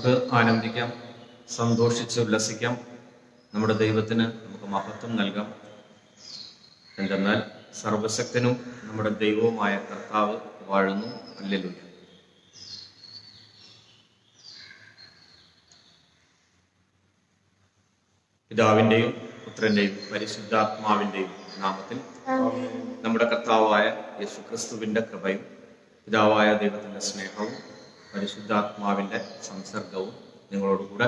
നമുക്ക് ആനന്ദിക്കാം, സന്തോഷിച്ച് ഉല്ലസിക്കാം. നമ്മുടെ ദൈവത്തിന് നമുക്ക് മഹത്വം നൽകാം. എന്തെന്നാൽ സർവശക്തനും നമ്മുടെ ദൈവവുമായ കർത്താവ് വാഴുന്നു. ഹല്ലേലൂയ. പിതാവിൻ്റെയും പുത്രൻ്റെയും പരിശുദ്ധാത്മാവിൻ്റെയും നാമത്തിൽ നമ്മുടെ കർത്താവായ യേശുക്രിസ്തുവിൻ്റെ കൃപയും പിതാവായ ദൈവത്തിൻ്റെ സ്നേഹവും പരിശുദ്ധാത്മാവിൻ്റെ സംസർഗവും നിങ്ങളോടുകൂടെ.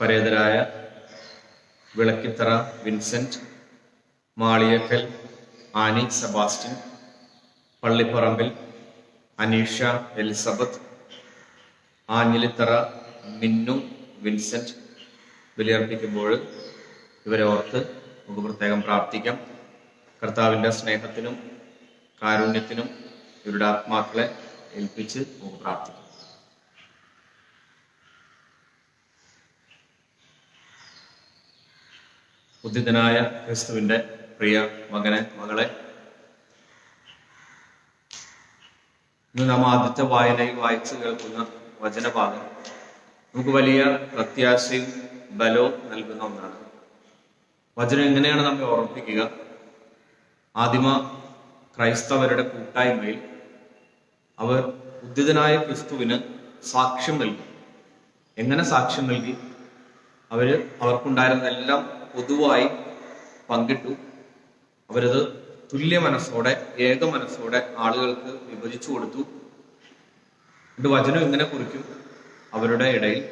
പരേതരായ Vilakkithara Vincent, Maliyakkal Annie Sebastian, Pallipparambil Aneesha Elizabeth, Anjilithara Minnu Vincent ബലിയർപ്പിക്കുമ്പോൾ ഇവരെ ഓർത്ത് നമുക്ക് പ്രത്യേകം പ്രാർത്ഥിക്കാം. കർത്താവിൻ്റെ സ്നേഹത്തിനും കാരുണ്യത്തിനും ഇവരുടെ ആത്മാക്കളെ ഏൽപ്പിച്ച് നമുക്ക് പ്രാർത്ഥിക്കാം. ഉദ്ധിതനായ ക്രിസ്തുവിൻ്റെ പ്രിയ മകനെ, മകളെ, ഇന്ന് നാം ആദ്യത്തെ വായനയിൽ വായിച്ചു കേൾക്കുന്ന വചനഭാഗം നമുക്ക് വലിയ പ്രത്യാശയും ബലവും നൽകുന്ന ഒന്നാണ്. വചനം എങ്ങനെയാണ് നമ്മെ ഓർമ്മിപ്പിക്കുക? ആദിമ ക്രൈസ്തവരുടെ കൂട്ടായ്മയിൽ അവർ ഉദ്ധിതനായ ക്രിസ്തുവിന് സാക്ഷ്യം നൽകി. എങ്ങനെ സാക്ഷ്യം നൽകി? അവർക്കുണ്ടായിരുന്നതെല്ലാം പൊതുവായി പങ്കിട്ടു. അവരത് തുല്യ മനസ്സോടെ, ഏക മനസ്സോടെ ആളുകൾക്ക് വിഭജിച്ചു കൊടുത്തു. എന്നിട്ട് വചനം ഇങ്ങനെ കുറിക്കും: അവരുടെ ഇടയിൽ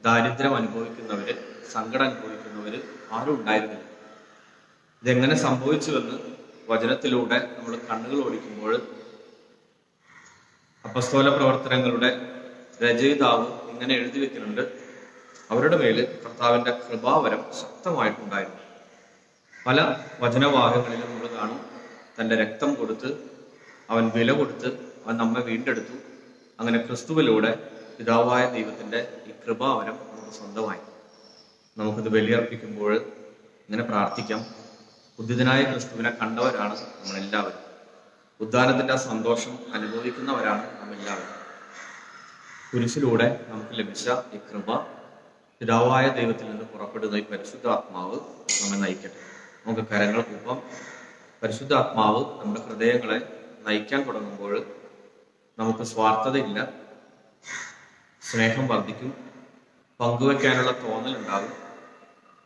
ദാരിദ്ര്യം അനുഭവിക്കുന്നവര്, സങ്കടം അനുഭവിക്കുന്നവര് ആരും ഉണ്ടായിരുന്നില്ല. ഇതെങ്ങനെ സംഭവിച്ചുവെന്ന് വചനത്തിലൂടെ നമ്മൾ കണ്ണുകൾ ഓടിക്കുമ്പോൾ അപ്പസ്തോല പ്രവർത്തനങ്ങളുടെ രചയിതാവ് ഇങ്ങനെ എഴുതി വെക്കുന്നുണ്ട്: അവരുടെ മേല് കർത്താവിന്റെ കൃപാവരം ശക്തമായിട്ടുണ്ടായിരുന്നു. പല വചനഭാഗങ്ങളിലും നമ്മൾ കാണും, തൻ്റെ രക്തം കൊടുത്ത്, അവൻ വില കൊടുത്ത്, അവൻ നമ്മെ വീണ്ടെടുത്തു. അങ്ങനെ ക്രിസ്തുവിലൂടെ പിതാവായ ദൈവത്തിന്റെ ഈ കൃപാവരം നമുക്ക് സ്വന്തമായി. നമുക്കിത് ബലിയർപ്പിക്കുമ്പോൾ ഇങ്ങനെ പ്രാർത്ഥിക്കാം: ഉദ്ധിതനായ ക്രിസ്തുവിനെ കണ്ടവരാണ് നമ്മളെല്ലാവരും. ഉദ്ധാനത്തിന്റെ സന്തോഷം അനുഭവിക്കുന്നവരാണ് നമ്മളെല്ലാവരും. കുരിശിലൂടെ നമുക്ക് ലഭിച്ച ഈ കൃപ, പിതാവായ ദൈവത്തിൽ നിന്ന് പുറപ്പെടുന്ന ഈ പരിശുദ്ധാത്മാവ് നമ്മെ നയിക്കട്ടെ. നമുക്ക് കരങ്ങൾ കൂപ്പം. പരിശുദ്ധാത്മാവ് നമ്മുടെ ഹൃദയങ്ങളെ നയിക്കാൻ തുടങ്ങുമ്പോൾ നമുക്ക് സ്വാർത്ഥതയില്ല, സ്നേഹം വർദ്ധിക്കും, പങ്കുവെക്കാനുള്ള തോന്നലുണ്ടാകും.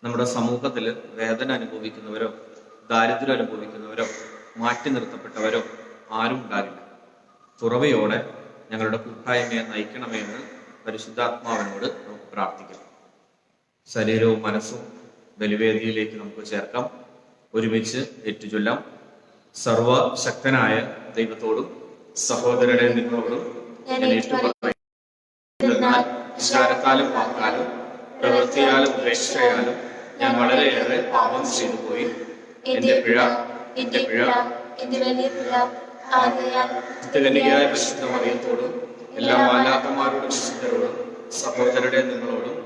നമ്മുടെ സമൂഹത്തിൽ വേദന അനുഭവിക്കുന്നവരോ ദാരിദ്ര്യം അനുഭവിക്കുന്നവരോ മാറ്റി നിർത്തപ്പെട്ടവരോ ആരും ഉണ്ടാകില്ല. തുറവയോടെ ഞങ്ങളുടെ കൂട്ടായ്മയെ നയിക്കണമേ എന്ന് പരിശുദ്ധാത്മാവിനോട് നമുക്ക് പ്രാർത്ഥിക്കാം. ശരീരവും മനസ്സും ബലിവേദിയിലേക്ക് നമുക്ക് ചേർക്കാം. ഒരുമിച്ച് ഏറ്റുചൊല്ലാം: സർവശക്തനായ ദൈവത്തോടും സഹോദരനെ നിങ്ങളോടും ഞാൻ ഏറ്റുപറയുന്നു. വിചാരത്താലും വാക്കാലും പ്രവൃത്തിയാലും ഉപേക്ഷയാലും ഞാൻ വളരെയേറെ പാപം ചെയ്തു പോയി. എന്റെ പിഴ നിത്യകന്യകയായ പരിശുദ്ധ മറിയത്തോടും എല്ലാ മാലാഖമാരോടും വിശുദ്ധരോടും സഹോദരരെ നിങ്ങളോടും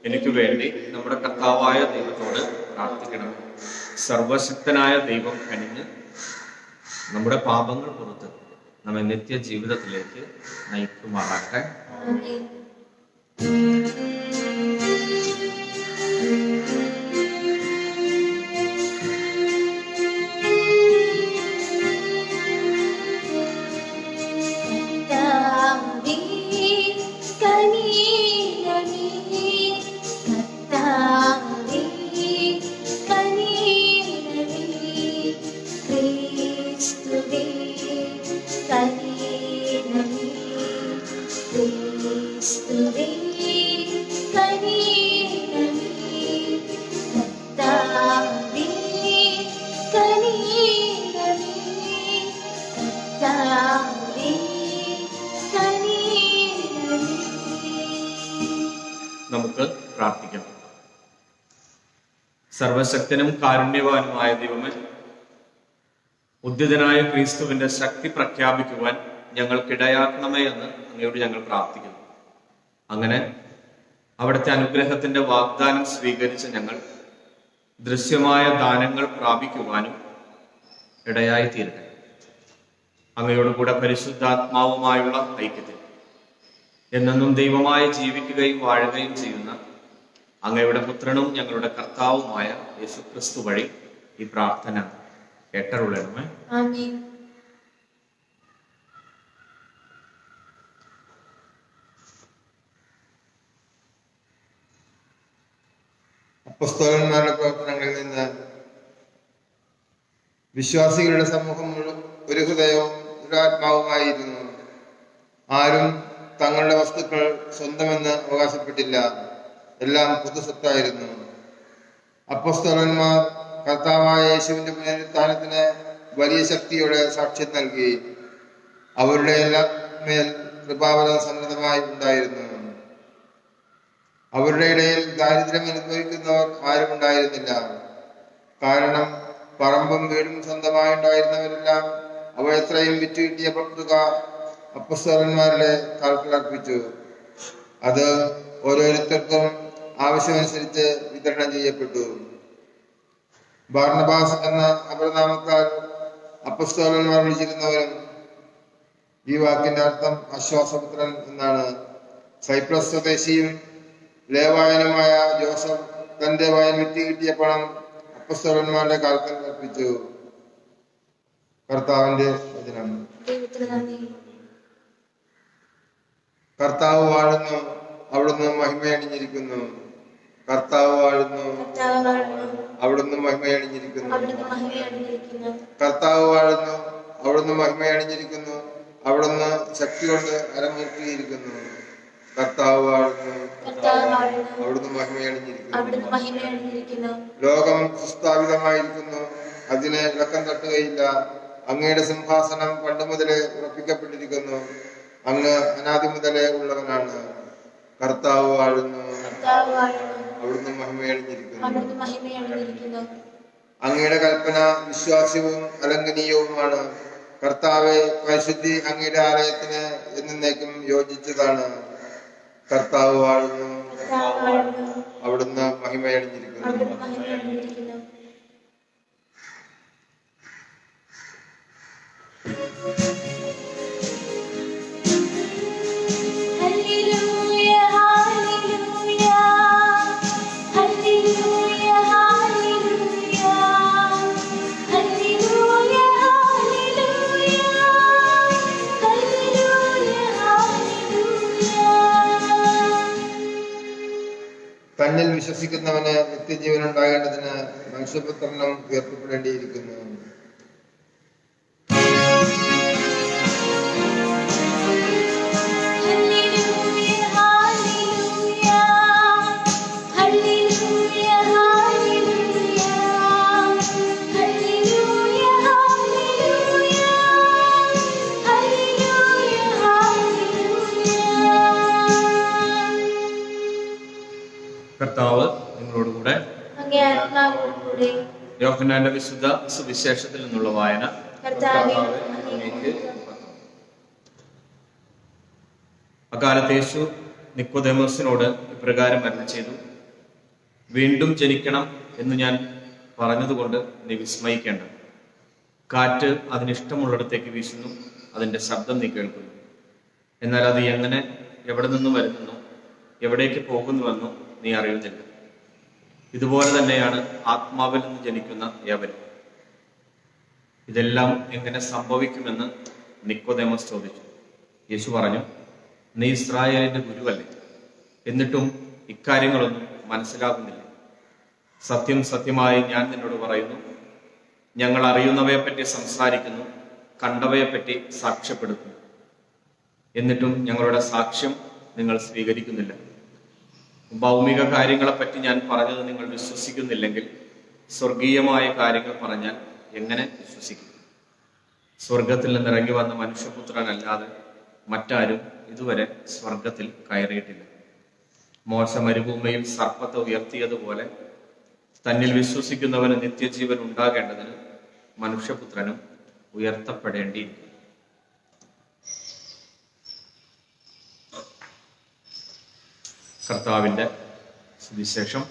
എനിക്ക് വേണ്ടി നമ്മുടെ കർത്താവായ ദൈവത്തോട് പ്രാർത്ഥിക്കണം. സർവശക്തനായ ദൈവം കനിഞ്ഞ് നമ്മുടെ പാപങ്ങൾ പുറത്ത് നമ്മെ നിത്യ ജീവിതത്തിലേക്ക് നയിക്കുമാറാകട്ടെ. നമുക്ക് പ്രാർത്ഥിക്കാം. സർവശക്തനും കാരുണ്യവാനുമായ ദൈവമേ, ഉദ്ധിതനായ ക്രിസ്തുവിന്റെ ശക്തി പ്രഖ്യാപിക്കുവാൻ ഞങ്ങൾക്കിടയാക്കണമേ എന്ന് അങ്ങയോട് ഞങ്ങൾ പ്രാർത്ഥിക്കുന്നു. അങ്ങനെ അവിടുത്തെ അനുഗ്രഹത്തിന്റെ വാഗ്ദാനം സ്വീകരിച്ച് ഞങ്ങൾ ദൃശ്യമായ ദാനങ്ങൾ പ്രാപിക്കുവാനും ഇടയായി തീരട്ടെ. അങ്ങയോട് കൂടെ പരിശുദ്ധാത്മാവുമായുള്ള ഐക്യത്തിൽ എന്നെന്നും ദൈവമായി ജീവിക്കുകയും വാഴുകയും ചെയ്യുന്ന അങ്ങയുടെ പുത്രനും ഞങ്ങളുടെ കർത്താവുമായ യേശുക്രിസ്തു വഴി ഈ പ്രാർത്ഥന കേട്ടരുളണമേ. ആമേൻ. അപ്പോസ്തലന്മാരുടെ പ്രവർത്തനങ്ങളിൽ നിന്ന് വിശ്വാസികളുടെ സമൂഹം ഒരു ഹൃദയവും ദുരാത്മാവുമായിരുന്നു. ആരും തങ്ങളുടെ വസ്തുക്കൾ സ്വന്തമെന്ന് അവകാശപ്പെട്ടില്ല, എല്ലാം പൊതുസ്വത്തായിരുന്നു. അപ്പോസ്തലന്മാർ കർത്താവായ യേശുവിന്റെ പുനരുത്ഥാനത്തിന് വലിയ ശക്തിയോടെ സാക്ഷ്യം നൽകി. അവരുടെ എല്ലാ മേൽ കൃപാവരം സമൃദ്ധമായി ഉണ്ടായിരുന്നു. അവരുടെ ഇടയിൽ ദാരിദ്ര്യം അനുഭവിക്കുന്നവർ ആരും ഉണ്ടായിരുന്നില്ല. കാരണം പറമ്പും വീടും സ്വന്തമായി ഉണ്ടായിരുന്നവരെല്ലാം അവ എത്രയും വിറ്റ് കിട്ടിയ തുക അപ്പോസ്തലന്മാരുടെ കാൽക്കൽ അർപ്പിച്ചു. അത് ഓരോരുത്തർക്കും ആവശ്യമനുസരിച്ച് വിതരണം ചെയ്യപ്പെട്ടു. ബാർണബാസ് എന്ന അപരനാമക്കാർ അപ്പോസ്തലന്മാർ വിളിച്ചിരുന്നവരും. ഈ വാക്കിന്റെ അർത്ഥം ആശ്വാസപുത്രൻ എന്നാണ്. സൈപ്രസ് സ്വദേശിയും ലേവായനുമായ ജോസഫ് തന്റെ വയൽ വിറ്റ് കിട്ടിയ പണം അപ്പോസ്തലന്മാരുടെ കാൽക്കൽ അർപ്പിച്ചു. കർത്താവിന്റെ വചനം. കർത്താവ് വാഴുന്നു, അവിടുന്ന് മഹിമയണിഞ്ഞിരിക്കുന്നു. കർത്താവ് വാഴുന്നു, അവിടുന്ന് മഹിമയണിഞ്ഞിരിക്കുന്നു. കർത്താവ് വാഴുന്നു, അവിടുന്ന് മഹിമയണിഞ്ഞിരിക്കുന്നു. അവിടുന്ന് ശക്തി കൊണ്ട് അരമുറുക്കിയിരിക്കുന്നു. കർത്താവ് വാഴുന്നു, അവിടുന്ന് മഹിമയണിഞ്ഞിരിക്കുന്നു. ലോകം സുസ്ഥാപിതമായിരിക്കുന്നു, അതിനെ ഇളക്കം തട്ടുകയില്ല. അങ്ങയുടെ സിംഹാസനം പണ്ട് മുതലേ ഉറപ്പിക്കപ്പെട്ടിരിക്കുന്നു. അങ്ങ് അനാദി മുതലേ ഉള്ളവനാണ്. കർത്താവ് വാഴുന്നു, അവിടുന്ന് മഹിമയണിഞ്ഞിരിക്കുന്നു. അങ്ങയുടെ കൽപ്പന വിശ്വാസ്യവും അലംഘനീയവുമാണ്. കർത്താവെ, പരിശുദ്ധി അങ്ങയുടെ ആലയത്തിന് എന്നേക്കും യോജിച്ചതാണ്. കർത്താവ് വാഴുന്നു, അവിടുന്ന് മഹിമയണിഞ്ഞിരിക്കുന്നു. തന്നിൽ വിശ്വസിക്കുന്നവന് നിത്യജീവൻ ഉണ്ടാകേണ്ടതിന് മനുഷ്യപുത്രനും ഉയർത്തപ്പെടേണ്ടിയിരിക്കുന്നു. കർത്താവ് നിങ്ങളോടുകൂടെ. യോഹന്നാന്റെ വിശുദ്ധ സുവിശേഷത്തിൽ നിന്നുള്ള വായന. അക്കാലത്ത് യേശു നിക്കോദേമോസിനോട് ഇപ്രകാരം അരുളി ചെയ്തു: വീണ്ടും ജനിക്കണം എന്ന് ഞാൻ പറഞ്ഞതുകൊണ്ട് നീ വിസ്മയിക്കേണ്ട. കാറ്റ് അതിനിഷ്ടമുള്ളിടത്തേക്ക് വീശുന്നു, അതിന്റെ ശബ്ദം നീ കേൾക്കുന്നു. എന്നാൽ അത് എങ്ങനെ, എവിടെ നിന്ന് വരുന്നെന്നോ എവിടേക്ക് പോകുന്നുവെന്നോ നീ അറിയുന്നില്ല. ഇതുപോലെ തന്നെയാണ് ആത്മാവിൽ നിന്ന് ജനിക്കുന്ന ഏവരും. ഇതെല്ലാം എങ്ങനെ സംഭവിക്കുമെന്ന് നിക്കോദേമോസ് ചോദിച്ചു. യേശു പറഞ്ഞു: നീ ഇസ്രായേലിന്റെ ഗുരുവല്ലേ, എന്നിട്ടും ഇക്കാര്യങ്ങളൊന്നും മനസ്സിലാകുന്നില്ല? സത്യം സത്യമായി ഞാൻ നിന്നോട് പറയുന്നു, ഞങ്ങൾ അറിയുന്നവയെപ്പറ്റി സംസാരിക്കുന്നു, കണ്ടവയെപ്പറ്റി സാക്ഷ്യപ്പെടുത്തുന്നു. എന്നിട്ടും ഞങ്ങളുടെ സാക്ഷ്യം നിങ്ങൾ സ്വീകരിക്കുന്നില്ല. ഭൗമിക കാര്യങ്ങളെപ്പറ്റി ഞാൻ പറഞ്ഞത് നിങ്ങൾ വിശ്വസിക്കുന്നില്ലെങ്കിൽ സ്വർഗീയമായ കാര്യങ്ങൾ പറഞ്ഞാൽ എങ്ങനെ വിശ്വസിക്കും? സ്വർഗത്തിൽ നിന്നിറങ്ങി വന്ന മനുഷ്യപുത്രനല്ലാതെ മറ്റാരും ഇതുവരെ സ്വർഗത്തിൽ കയറിയിട്ടില്ല. മോശ മരുഭൂമിയിൽ സർപ്പത്തെ ഉയർത്തിയതുപോലെ തന്നിൽ വിശ്വസിക്കുന്നവന് നിത്യജീവൻ ഉണ്ടാകേണ്ടതിന് മനുഷ്യപുത്രനും ഉയർത്തപ്പെടേണ്ടിയിരിക്കുന്നു. കർത്താവിന്റെ സുവിശേഷം.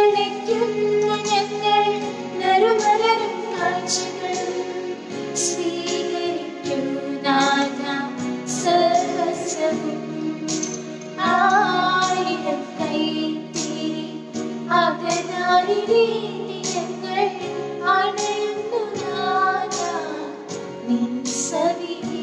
ക്ഷണിക്കുന്നു ഞങ്ങൾ നറുമലരും കാഴ്ചകളും സ്വീകരിക്കൂ നാഥ സർവസ്വവും. ആയിരം കൈത്തിരി അകതാരിലേന്തി ഞങ്ങൾ അണയുന്നു നാഥ നിൻ സവിധി.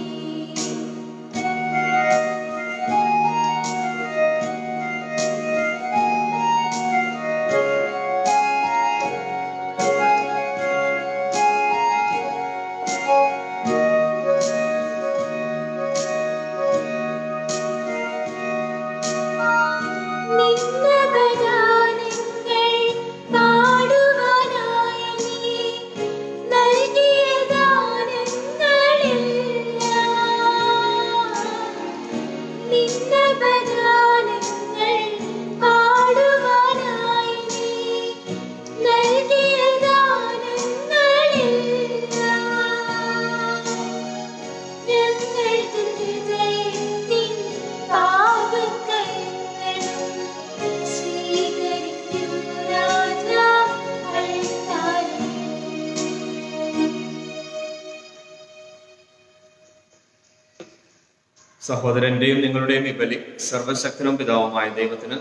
സഹോദരന്റെയും നിങ്ങളുടെയും ഈ ബലി സർവശക്തനും പിതാവുമായ ദൈവത്തിന്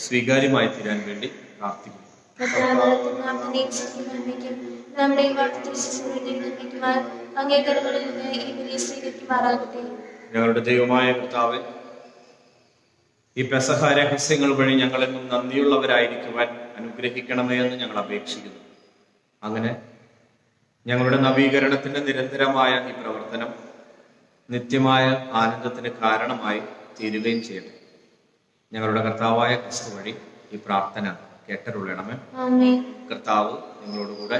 സ്വീകാര്യമായി തീരാൻ വേണ്ടി പ്രാർത്ഥിക്കുന്നു. ഞങ്ങളുടെ ദൈവമായ കർത്താവേ, ഈ പെസഹ രഹസ്യങ്ങൾ വഴി ഞങ്ങളെന്നും നന്ദിയുള്ളവരായിരിക്കുവാൻ അനുഗ്രഹിക്കണമേ എന്ന് ഞങ്ങൾ അപേക്ഷിക്കുന്നു. അങ്ങനെ ഞങ്ങളുടെ നവീകരണത്തിന്റെ നിരന്തരമായ ഈ പ്രവർത്തനം നിത്യമായ ആനന്ദത്തിന് കാരണമായി തീരുകയും ചെയ്യട്ടെ. ഞങ്ങളുടെ കർത്താവായ ക്രിസ്തു വഴി ഈ പ്രാർത്ഥന കേട്ടരുള്ളണമേ. കർത്താവ് നിങ്ങളോടുകൂടെ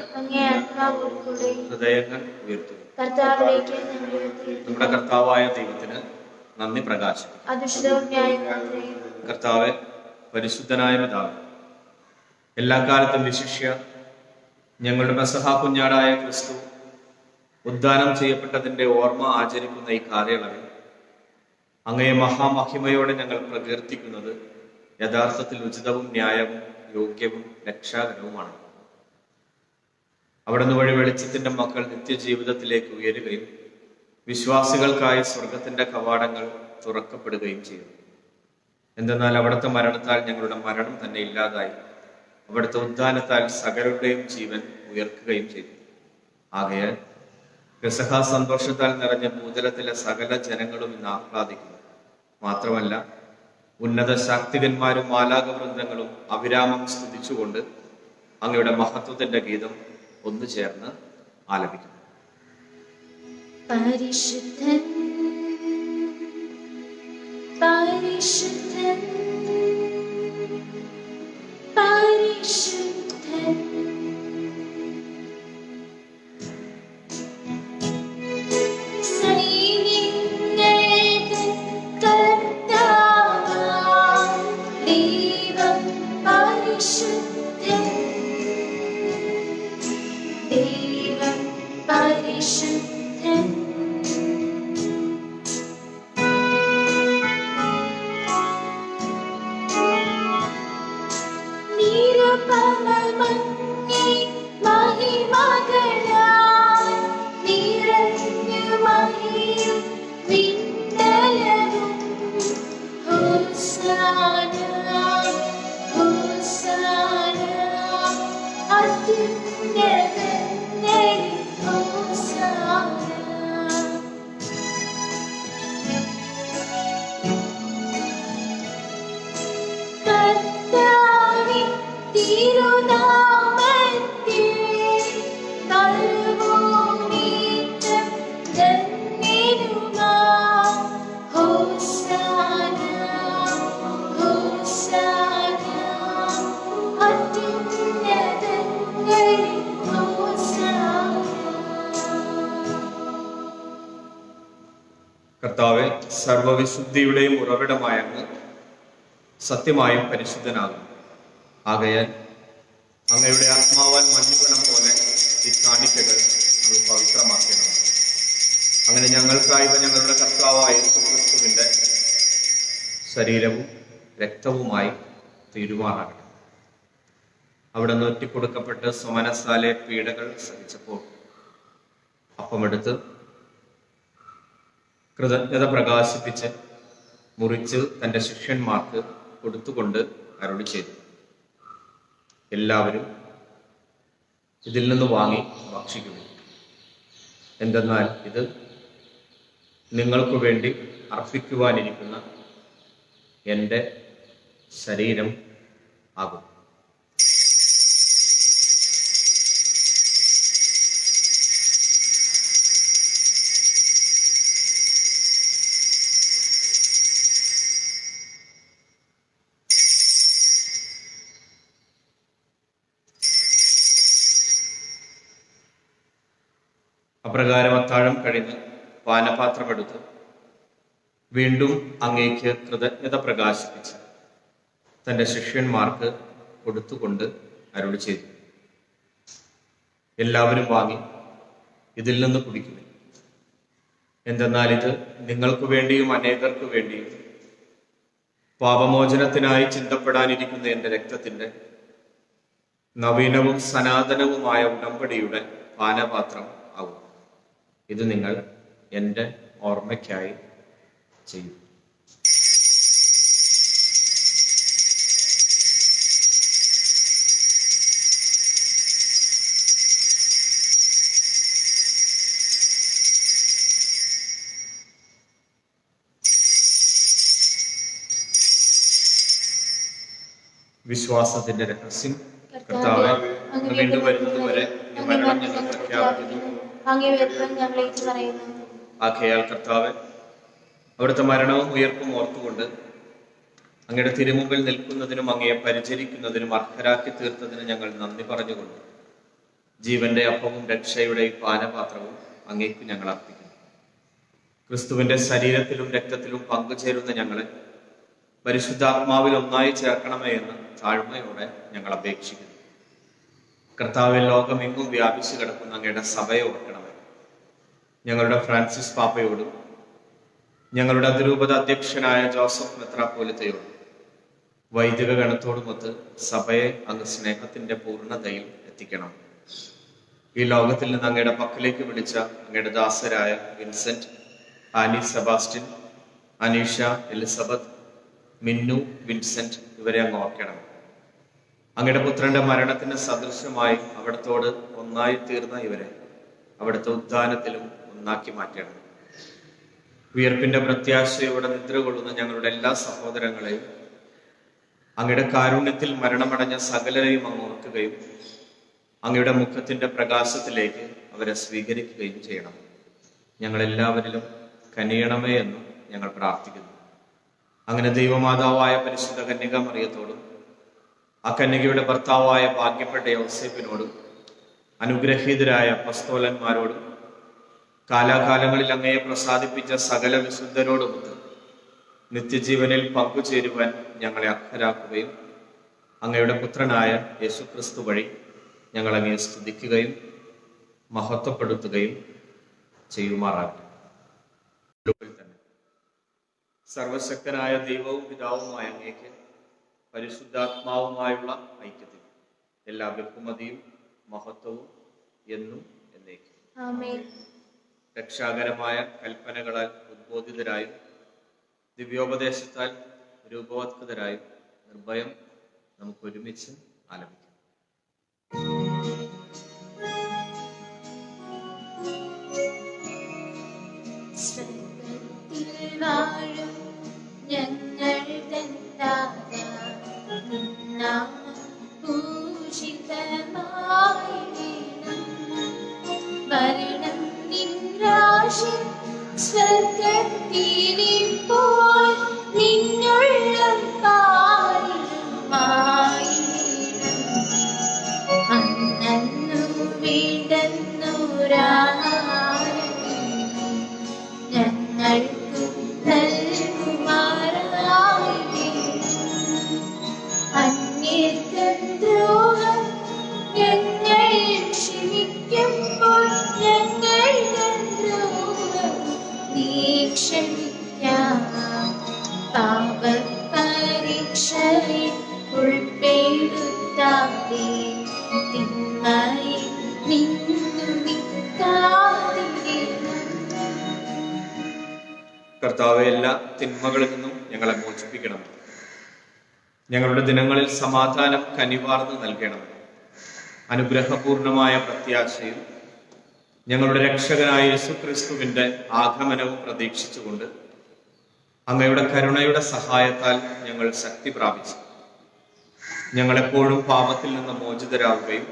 ഹൃദയങ്ങൾ ഉയർത്തുക. നമ്മുടെ കർത്താവായ ദൈവത്തിന് നന്ദി പ്രകാശിക്കും. കർത്താവെ, പരിശുദ്ധനായ പിതാവേ, എല്ലാ കാലത്തും വിശിഷ്യ ഞങ്ങളുടെ പെസഹ കുഞ്ഞാടായ ക്രിസ്തു ഉദ്ധാനം ചെയ്യപ്പെട്ടതിന്റെ ഓർമ്മ ആചരിക്കുന്ന ഈ കാലയളവിൽ അങ്ങയെ മഹാമഹിമയോടെ ഞങ്ങൾ പ്രകീർത്തിക്കുന്നത് യഥാർത്ഥത്തിൽ ഉചിതവും ന്യായവും യോഗ്യവും രക്ഷാകരവുമാണ്. അവിടുന്ന് വഴി വെളിച്ചത്തിന്റെ മക്കൾ നിത്യജീവിതത്തിലേക്ക് ഉയരുകയും വിശ്വാസികൾക്കായി സ്വർഗത്തിന്റെ കവാടങ്ങൾ തുറക്കപ്പെടുകയും ചെയ്തു. എന്തെന്നാൽ അവിടുത്തെ മരണത്താൽ ഞങ്ങളുടെ മരണം തന്നെ ഇല്ലാതായി, അവിടുത്തെ ഉദ്ധാനത്താൽ സകലരുടെയും ജീവൻ ഉയർക്കുകയും ചെയ്തു. ആകയാൽ പെസഹ സന്തോഷത്താൽ നിറഞ്ഞ ഭൂതലത്തിലെ സകല ജനങ്ങളും ഇന്ന് ആഹ്ലാദിക്കുന്നു. മാത്രമല്ല, ഉന്നത ശാക്തികന്മാരും മാലാകവൃന്ദങ്ങളും അവിരാമം സ്തുതിച്ചുകൊണ്ട് അങ്ങയുടെ മഹത്വത്തിന്റെ ഗീതം ഒന്നു ചേർന്ന് ആലപിക്കുന്നു. പരിശുദ്ധൻ പരിശുദ്ധൻ പരിശുദ്ധൻ സൈന്യങ്ങളുടെ കർത്താവാം ദൈവം പരിശുദ്ധൻ, ദൈവം പരിശുദ്ധൻ. നിരപമങ്ങി മഹിമകളാൽ നിറഞ്ഞു മഹിയും വിണ്ടലവും. ഹോസാന ഹോസാന അത്യുന്നതങ്ങളിൽ ഹോസാന. കർത്താവിൻ തിരുനാമത്തിൽ നൽകുന്നീറ്റം ധന്യരുമാം. ഹോസാന ഹോസാന അത്യുന്നതങ്ങളിൽ ഹോസാന. കർത്താവെ, സർവവിശുദ്ധിയുടെയും ഉറവിടമായ അങ്ങ് സത്യമായും പരിശുദ്ധനാകുന്നു. ആകയാൽ അങ്ങയുടെ ആത്മാവാൻ മഞ്ഞുകണം പോലെ ഈ കാണിക്കകൾ അങ്ങ് പവിത്രമാക്കണം. അങ്ങനെ ഞങ്ങൾക്കായി ഞങ്ങളുടെ കർത്താവായ യേശുക്രിസ്തുവിന്റെ ശരീരവും രക്തവുമായി തീരുമാനാകട്ടെ. അവിടെ നിന്ന് ഒറ്റിക്കൊടുക്കപ്പെട്ട് സ്വമനസാലെ പീഡകൾ സഹിച്ചപ്പോൾ അപ്പമെടുത്ത് കൃതജ്ഞത പ്രകാശിപ്പിച്ച് മുറിച്ച് തൻ്റെ ശിഷ്യന്മാർക്ക് കൊടുത്തുകൊണ്ട് അരുളി ചെയ്തു, എല്ലാവരും ഇതിൽ നിന്ന് വാങ്ങി ഭക്ഷിക്കുന്നു. എന്തെന്നാൽ ഇത് നിങ്ങൾക്ക് വേണ്ടി അർപ്പിക്കുവാനിരിക്കുന്ന എൻ്റെ ശരീരം ആകും. അപ്രകാരം അത്താഴം കഴിഞ്ഞ് പാനപാത്രമെടുത്ത് വീണ്ടും അങ്ങേക്ക് കൃതജ്ഞത പ്രകാശിപ്പിച്ച് തൻ്റെ ശിഷ്യന്മാർക്ക് കൊടുത്തുകൊണ്ട് അരുളി ചെയ്തു, എല്ലാവരും വാങ്ങി ഇതിൽ നിന്ന് കുടിക്കുക. എന്തെന്നാൽ ഇത് നിങ്ങൾക്ക് വേണ്ടിയും അനേകർക്ക് വേണ്ടിയും പാപമോചനത്തിനായി ചിന്തപ്പെടാനിരിക്കുന്ന എൻ്റെ രക്തത്തിൻ്റെ നവീനവും സനാതനവുമായ ഉടമ്പടിയുടെ പാനപാത്രം ആവും. ഇത് നിങ്ങൾ എൻ്റെ ഓർമ്മയ്ക്കായി ചെയ്യും. വിശ്വാസത്തിന്റെ രഹസ്യം. കർത്താവേ, അങ്ങ് വീണ്ടും വരുന്നത് വരെ ഈ മരണം ഞങ്ങൾ പ്രഖ്യാപിക്കുന്നു. ആകയാൽ കർത്താവേ, അവിടുത്തെ മരണവും ഉയർപ്പും ഓർത്തുകൊണ്ട് അങ്ങയുടെ തിരുമുമ്പിൽ നിൽക്കുന്നതിനും അങ്ങയെ പരിചരിക്കുന്നതിനും അർഹരാക്കി തീർത്തതിന് ഞങ്ങൾ നന്ദി പറഞ്ഞുകൊണ്ട് ജീവന്റെ അപ്പവും രക്ഷയുടെ ഈ പാനപാത്രവും അങ്ങേക്ക് ഞങ്ങൾ അർപ്പിക്കുന്നു. ക്രിസ്തുവിന്റെ ശരീരത്തിലും രക്തത്തിലും പങ്കുചേരുന്ന ഞങ്ങളെ പരിശുദ്ധാത്മാവിൽ ഒന്നായി ചേർക്കണമേ എന്ന് താഴ്മയോടെ ഞങ്ങൾ അപേക്ഷിക്കുന്നു. കർത്താവിൽ ലോകമെങ്ങും വ്യാപിച്ചു കിടക്കുന്ന അങ്ങയുടെ സഭയെ ഓർക്കണമേ. ഞങ്ങളുടെ ഫ്രാൻസിസ് പാപ്പയോടും ഞങ്ങളുടെ അതിരൂപത അധ്യക്ഷനായ ജോസഫ് മെത്രാപ്പോലിത്തയോടും വൈദിക ഗണത്തോടുമൊത്ത് സഭയെ അങ്ങ് സ്നേഹത്തിന്റെ പൂർണ്ണതയിൽ എത്തിക്കണം. ഈ ലോകത്തിൽ നിന്ന് അങ്ങയുടെ പക്കലേക്ക് വിളിച്ച അങ്ങയുടെ ദാസരായ Vincent, Annie Sebastian, Aneesha, Elizabeth, Minnu, Vincent ഇവരെ അങ്ങ് ഓർക്കണം. അങ്ങയുടെ പുത്രന്റെ മരണത്തിന് സദൃശമായി അവിടത്തോട് ഒന്നായി തീർന്ന ഇവരെ അവിടുത്തെ ഉദ്ധാനത്തിലും ഒന്നാക്കി മാറ്റണം. ഉയർപ്പിന്റെ പ്രത്യാശയോടെ നിദ്ര കൊള്ളുന്ന ഞങ്ങളുടെ എല്ലാ സഹോദരങ്ങളെയും അങ്ങയുടെ കാരുണ്യത്തിൽ മരണമടഞ്ഞ സകലരെയും അങ്ങ് ഓർക്കുകയും അങ്ങയുടെ മുഖത്തിന്റെ പ്രകാശത്തിലേക്ക് അവരെ സ്വീകരിക്കുകയും ചെയ്യണം. ഞങ്ങളെല്ലാവരിലും കനിയണമേ എന്ന് ഞങ്ങൾ പ്രാർത്ഥിക്കുന്നു. അങ്ങനെ ദൈവമാതാവായ പരിശുദ്ധ കന്യക മറിയത്തോടും ആ കന്യകയുടെ ഭർത്താവായ ഭാഗ്യപ്പെട്ട യോസേപ്പിനോടും അനുഗ്രഹീതരായ അപ്പസ്തോലന്മാരോടും കാലാകാലങ്ങളിൽ അങ്ങയെ പ്രസാദിപ്പിച്ച സകല വിശുദ്ധരോടുമൊത്ത് നിത്യജീവനിൽ പങ്കുചേരുവാൻ ഞങ്ങളെ അർഹരാക്കുകയും അങ്ങയുടെ പുത്രനായ യേശുക്രിസ്തു വഴി ഞങ്ങൾ അങ്ങയെ സ്തുതിക്കുകയും മഹത്വപ്പെടുത്തുകയും ചെയ്യുമാറാകട്ടെ. തന്നെ സർവശക്തനായ ദൈവവും പിതാവുമായ അങ്ങേക്ക് പരിശുദ്ധാത്മാവുമായുള്ള ഐക്യത്തിൽ എല്ലാ ബഹുമതിയും മഹത്വവും എന്നും എന്നേക്കും. രക്ഷാകരമായ കൽപ്പനകളാൽ ഉദ്ബോധിതരായും ദിവ്യോപദേശത്താൽ രൂപവത്കൃതരായും നിർഭയം നമുക്ക് ഒരുമിച്ച് ആലപിക്കാം. ഞങ്ങൾ മരണം നിൻരാശി സ്വർഗത്തിലിപ്പോൾ നിന്നുള്ള അന്നു വീണ്ടെന്നൂരാഹാരം ഞങ്ങൾക്കു നൽകുമാറായി അന്യദ്രോഹം ഞങ്ങൾ ക്ഷമിക്കുമ്പോൾ ഞങ്ങൾ ദ്രോഹം നീ ക്ഷമിക്കാം. പാപപരീക്ഷയിൽ ഉൾപ്പെടുത്താതെ കർത്താവെ, എല്ലാ തിന്മകളിൽ നിന്നും ഞങ്ങളെ മോചിപ്പിക്കണം. ഞങ്ങളുടെ ദിനങ്ങളിൽ സമാധാനം കനിവാർന്ന് നൽകണം. അനുഗ്രഹപൂർണമായ പ്രത്യാശയും ഞങ്ങളുടെ രക്ഷകനായ യേശുക്രിസ്തുവിന്റെ ആഗമനവും പ്രതീക്ഷിച്ചുകൊണ്ട് അങ്ങയുടെ കരുണയുടെ സഹായത്താൽ ഞങ്ങൾ ശക്തി പ്രാപിച്ചു ഞങ്ങളെപ്പോഴും പാപത്തിൽ നിന്ന് മോചിതരാവുകയും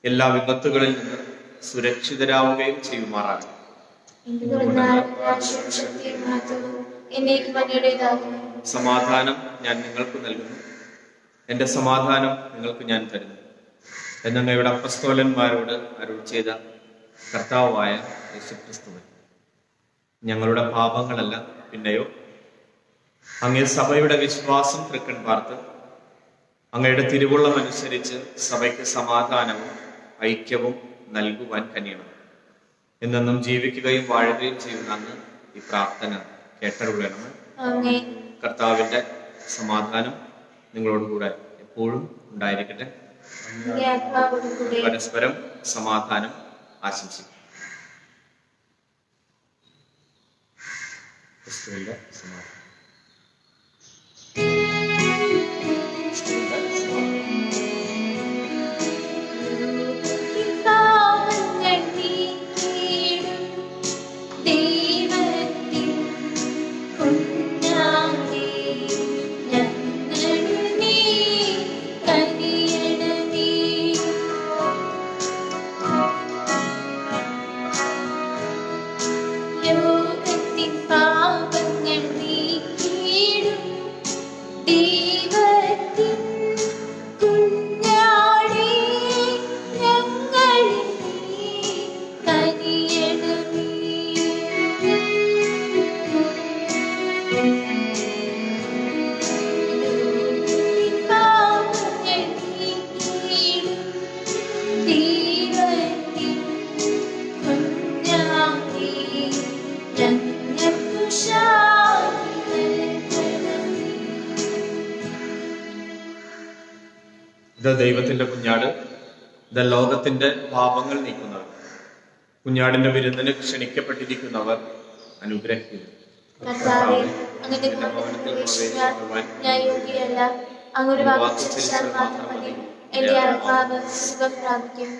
എല്ലാ വിപത്തുകളിൽ നിന്ന് സുരക്ഷിതരാവുകയും ചെയ്യുമാറാകണം. സമാധാനം ഞാൻ നിങ്ങൾക്ക് നൽകുന്നു, എൻ്റെ സമാധാനം നിങ്ങൾക്ക് ഞാൻ തരുന്നു എന്നങ്ങയുടെ അപ്പസ്തോലന്മാരോട് അരുൾ ചെയ്ത കർത്താവായ യേശുക്രിസ്തുവേ, ഞങ്ങളുടെ പാപങ്ങളല്ല പിന്നെയോ അങ്ങേ സഭയുടെ വിശ്വാസം തൃക്കൺ പാർത്ത് അങ്ങയുടെ തിരുവുള്ളം അനുസരിച്ച് സഭയ്ക്ക് സമാധാനവും ഐക്യവും നൽകുവാൻ കനിയണം. എന്നെന്നും ജീവിക്കുകയും വാഴുകയും ചെയ്യുന്ന അങ്ങ് ഈ പ്രാർത്ഥന കേട്ടരുളണം. കർത്താവിന്റെ സമാധാനം നിങ്ങളോടുകൂടെ എപ്പോഴും ഉണ്ടായിരിക്കട്ടെ. പരസ്പരം സമാധാനം ആശംസിക്കും. ക്രിസ്തുവിന്റെ സമാധാനം. ഇത് ദൈവത്തിന്റെ കുഞ്ഞാട്, ഇത് ലോകത്തിന്റെ പാപങ്ങൾ നീക്കുന്നവർ. കുഞ്ഞാടിന്റെ വിരുന്നിന് ക്ഷണിക്കപ്പെട്ടിരിക്കുന്നവർ അനുഗ്രഹിക്കുന്നു. അങ്ങൊരു വാക്ക് ഉച്ചരിച്ചാൽ മാത്രം മതി, എന്റെ ആത്മാവ് സുഖം പ്രാപിക്കും.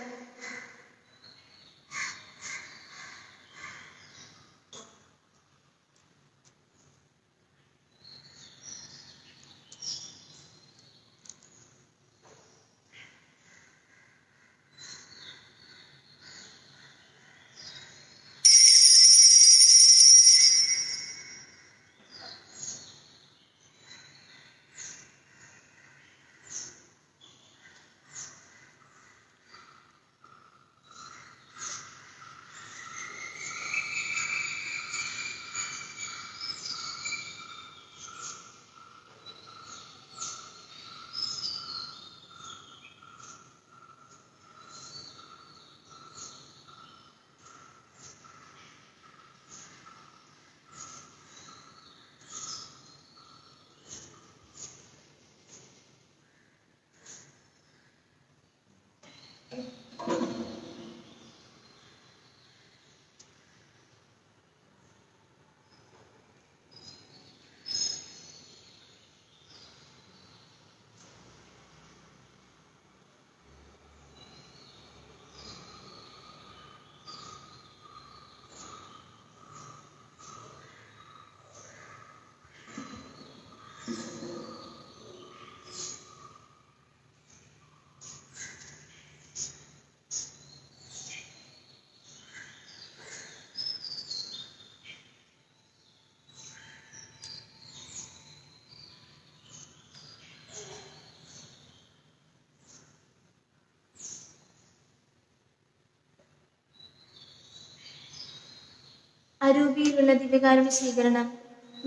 അരൂപിയിലുള്ള ദിവ്യകാരുണ്യ സ്വീകരണം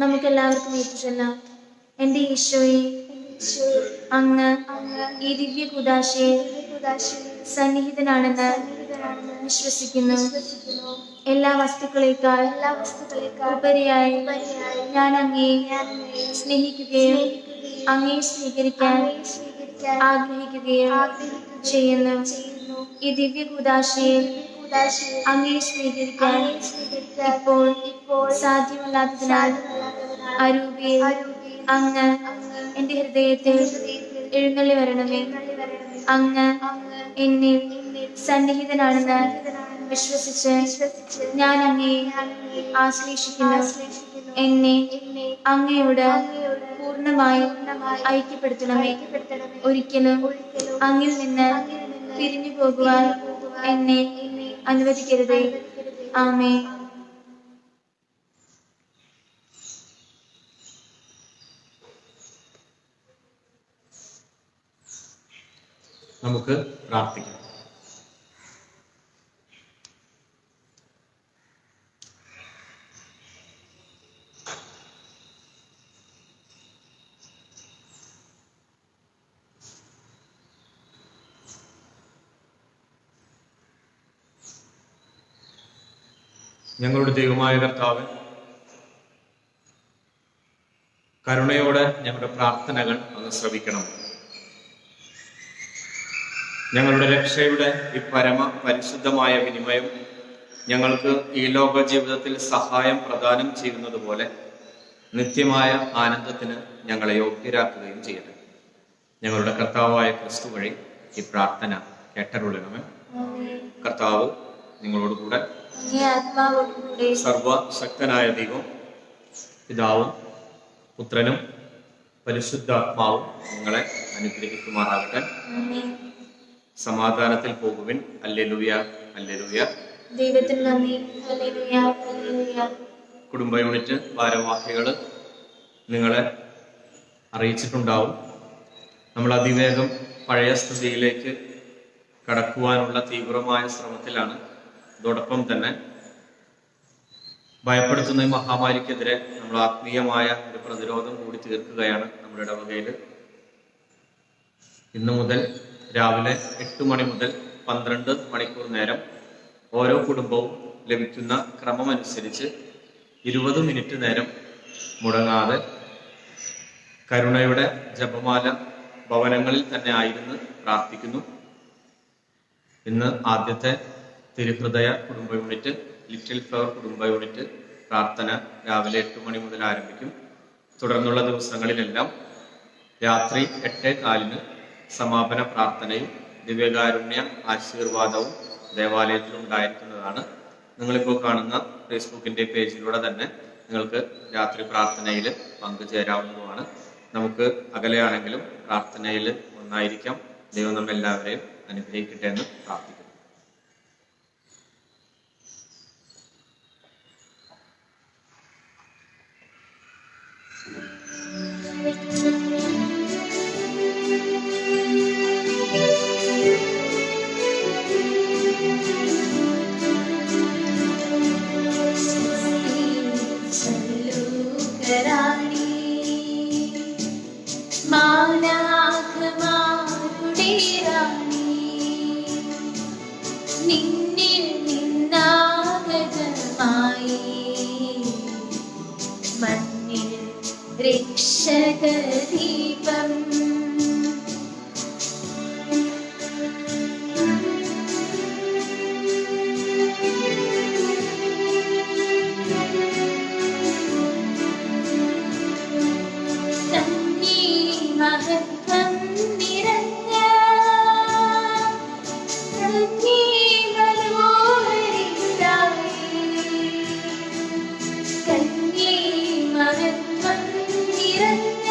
നമുക്കെല്ലാവർക്കും ഏറ്റുചൊല്ലാം. എൻ്റെ ഈശോയെ, അങ്ങ് ഈ ദിവ്യ കൂദാശയിൽ സന്നിഹിതനാണെന്ന് വിശ്വസിക്കുന്നു. എല്ലാ വസ്തുക്കളേക്കാൾ ഉപരിയായി ഞാൻ അങ്ങേ സ്നേഹിക്കുകയും അങ്ങേ സ്വീകരിക്കാൻ ആഗ്രഹിക്കുകയും ചെയ്യുന്നു. ഈ ദിവ്യ കൂദാശയിൽ അങ്ങേ സ്വീകരിക്കാൻ ഇപ്പോൾ സാധ്യമല്ലാത്തതിനാൽ അരൂപിയെ അങ്ങ് എന്റെ ഹൃദയത്തിൽ എഴുന്നള്ളി വരണമേ. അങ്ങ് എന്നിൽ സന്നിഹിതനാണെന്ന് വിശ്വസിച്ച് ഞാൻ അങ്ങയെ ആശ്ലേഷിക്കുന്നു. എന്നെ അങ്ങയോട് പൂർണ്ണമായും ഐക്യപ്പെടുത്തണമേ. ഒരിക്കലും അങ്ങിൽ നിന്ന് പിരിഞ്ഞു പോകുവാൻ എന്നെ അനുവദിക്കരുതേ. ആമേൻ. നമുക്ക് പ്രാർത്ഥിക്കാം. ഞങ്ങളുടെ ദൈവമായ കർത്താവ്, കരുണയോടെ ഞങ്ങളുടെ പ്രാർത്ഥനകൾ അങ്ങ് ശ്രവിക്കണം. ഞങ്ങളുടെ രക്ഷയുടെ ഈ പരമ പരിശുദ്ധമായ വിനിമയം ഞങ്ങൾക്ക് ഈ ലോക ജീവിതത്തിൽ സഹായം പ്രദാനം ചെയ്യുന്നത് പോലെ നിത്യമായ ആനന്ദത്തിന് ഞങ്ങളെ യോഗ്യരാക്കുകയും ചെയ്യട്ടെ. ഞങ്ങളുടെ കർത്താവായ ക്രിസ്തു വഴി ഈ പ്രാർത്ഥന കേട്ടരുളണമേ. കർത്താവ് നിങ്ങളോടുകൂടെ. സർവശക്തനായ ദൈവം പിതാവും പുത്രനും പരിശുദ്ധാത്മാവും നിങ്ങളെ അനുഗ്രഹിക്കുമാറാകട്ടെ. സമാധാനത്തിൽ പോകുവിൻ. Hallelujah, hallelujah. ദൈവത്തിന് നന്ദി. Hallelujah, hallelujah. കുടുംബ യൂണിറ്റ് ഭാരവാഹികൾ നിങ്ങളെ അറിയിച്ചിട്ടുണ്ടാവും. നമ്മൾ അതിവേഗം പഴയ സ്ഥിതിയിലേക്ക് കടക്കുവാനുള്ള തീവ്രമായ ശ്രമത്തിലാണ്. അതോടൊപ്പം തന്നെ ഭയപ്പെടുത്തുന്ന ഈ മഹാമാരിക്കെതിരെ നമ്മൾ ആത്മീയമായ ഒരു പ്രതിരോധം കൂടി തീർക്കുകയാണ് നമ്മുടെ ഇടവകയിൽ. ഇന്നു മുതൽ രാവിലെ 8 മണി മുതൽ 12 മണിക്കൂർ നേരം ഓരോ കുടുംബവും ലഭിക്കുന്ന ക്രമമനുസരിച്ച് 20 മിനിറ്റ് നേരം മുടങ്ങാതെ കരുണയുടെ ജപമാല ഭവനങ്ങളിൽ തന്നെ ആയിരുന്നു പ്രാർത്ഥിക്കുന്നു. ഇന്ന് ആദ്യത്തെ തിരുഹൃദയ കുടുംബ യൂണിറ്റ്, ലിറ്റിൽ ഫ്ലവർ കുടുംബ യൂണിറ്റ് പ്രാർത്ഥന രാവിലെ 8 മണി മുതൽ ആരംഭിക്കും. തുടർന്നുള്ള ദിവസങ്ങളിലെല്ലാം രാത്രി 8:15 സമാപന പ്രാർത്ഥനയും ദിവ്യകാരുണ്യ ആശീർവാദവും ദേവാലയത്തിൽ ഉണ്ടായിരിക്കുന്നതാണ്. നിങ്ങളിപ്പോൾ കാണുന്ന ഫേസ്ബുക്കിന്റെ പേജിലൂടെ തന്നെ നിങ്ങൾക്ക് രാത്രി പ്രാർത്ഥനയിൽ പങ്കുചേരാവുന്നതുമാണ്. നമുക്ക് അകലെയാണെങ്കിലും പ്രാർത്ഥനയിൽ ഒന്നായിരിക്കാം. ദൈവം നമ്മെല്ലാവരെയും അനുഗ്രഹിക്കട്ടെ എന്ന് പ്രാർത്ഥിക്കുന്നു. നിന്നിൽ നിന്നാഗതമായി മണ്ണിൽ രക്ഷകദീപം മഹത്വം നിറഞ്ഞ കന്യേ മഹത്വം നിറഞ്ഞ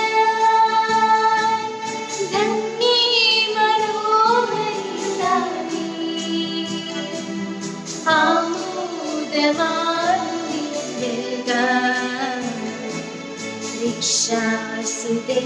ധന്യേ മനോഹരിതാവേ ആമോദമാരുണിക രക്ഷാസുതയ്ക്കും